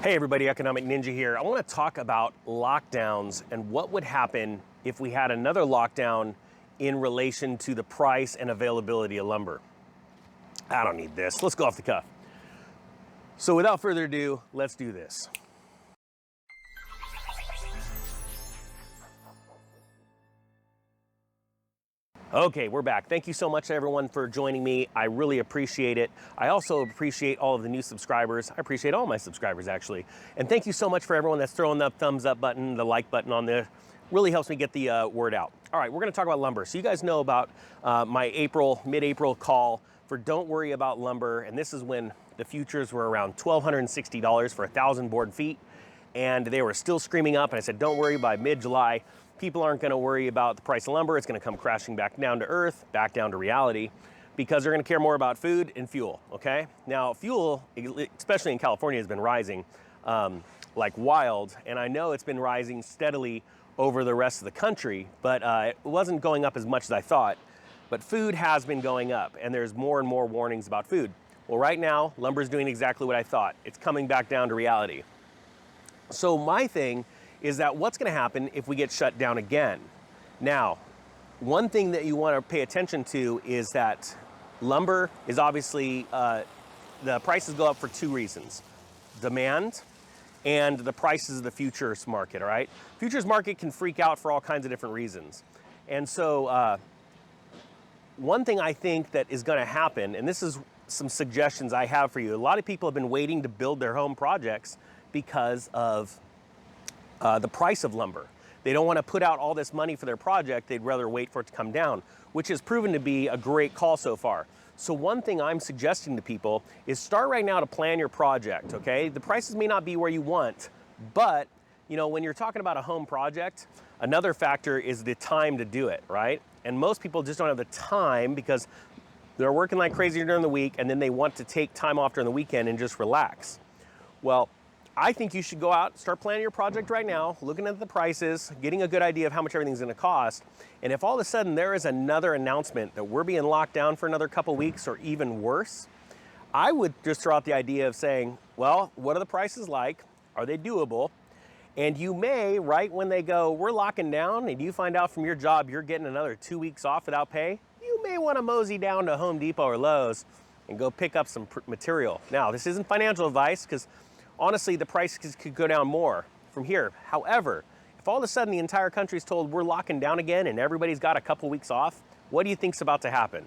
Hey everybody, Economic Ninja here. I want to talk about lockdowns and what would happen if we had another lockdown in relation to the price and availability of lumber. I don't need this. Let's go off the cuff. So without further ado, let's do this. Okay, we're back. Thank you so much everyone for joining me. I really appreciate it. I also appreciate all of the new subscribers. I appreciate all my subscribers actually. And thank you so much for everyone that's throwing the thumbs up button, the like button on there. Really helps me get the word out. All right, we're gonna talk about lumber. So you guys know about my mid-April call for Don't Worry About Lumber. And this is when the futures were around $1,260 for 1,000 board feet. And they were still screaming up. And I said, don't worry, by mid-July, people aren't gonna worry about the price of lumber. It's gonna come crashing back down to earth, back down to reality, because they're gonna care more about food and fuel, okay? Now, fuel, especially in California, has been rising like wild, and I know it's been rising steadily over the rest of the country, but it wasn't going up as much as I thought. But food has been going up, and there's more and more warnings about food. Well, right now, lumber's doing exactly what I thought. It's coming back down to reality. So my thing is that what's gonna happen if we get shut down again? Now, one thing that you wanna pay attention to is that lumber is obviously, the prices go up for two reasons: demand and the prices of the futures market, all right? Futures market can freak out for all kinds of different reasons. And so one thing I think that is gonna happen, and this is some suggestions I have for you. A lot of people have been waiting to build their home projects because of the price of lumber. They don't want to put out all this money for their project. They'd rather wait for it to come down, which has proven to be a great call so far. So one thing I'm suggesting to people is start right now to plan your project, okay? The prices may not be where you want, but you know, when you're talking about a home project, another factor is the time to do it, right? And most people just don't have the time because they're working like crazy during the week, and then they want to take time off during the weekend and just relax. Well, I think you should go out, start planning your project right now, looking at the prices, getting a good idea of how much everything's gonna cost. And if all of a sudden there is another announcement that we're being locked down for another couple weeks or even worse, I would just throw out the idea of saying, well, what are the prices like? Are they doable? And you may, right when they go, we're locking down, and you find out from your job you're getting another 2 weeks off without pay, you may wanna mosey down to Home Depot or Lowe's and go pick up some material. Now, this isn't financial advice, because honestly, the prices could go down more from here. However, if all of a sudden the entire country's told we're locking down again and everybody's got a couple weeks off, what do you think's about to happen?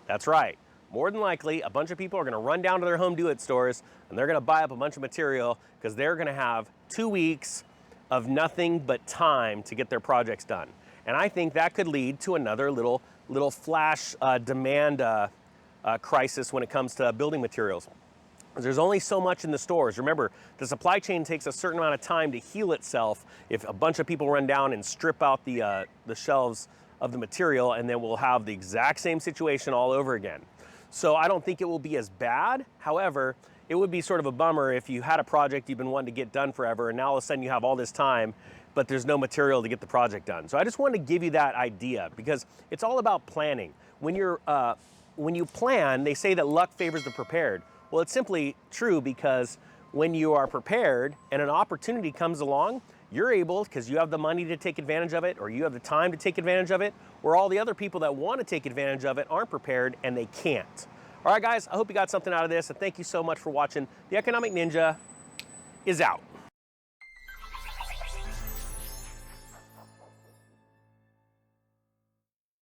That's right. More than likely, a bunch of people are gonna run down to their home do-it stores and they're gonna buy up a bunch of material because they're gonna have 2 weeks of nothing but time to get their projects done. And I think that could lead to another little flash demand crisis when it comes to building materials. There's only so much in the stores. Remember, the supply chain takes a certain amount of time to heal itself if a bunch of people run down and strip out the shelves of the material, and then we'll have the exact same situation all over again. So I don't think it will be as bad. However, it would be sort of a bummer if you had a project you've been wanting to get done forever, and now all of a sudden you have all this time, but there's no material to get the project done. So I just wanted to give you that idea, because it's all about planning. When you plan, they say that luck favors the prepared. Well, it's simply true, because when you are prepared and an opportunity comes along, you're able, because you have the money to take advantage of it, or you have the time to take advantage of it, where all the other people that want to take advantage of it aren't prepared and they can't. All right, guys, I hope you got something out of this, and thank you so much for watching. The Economic Ninja is out.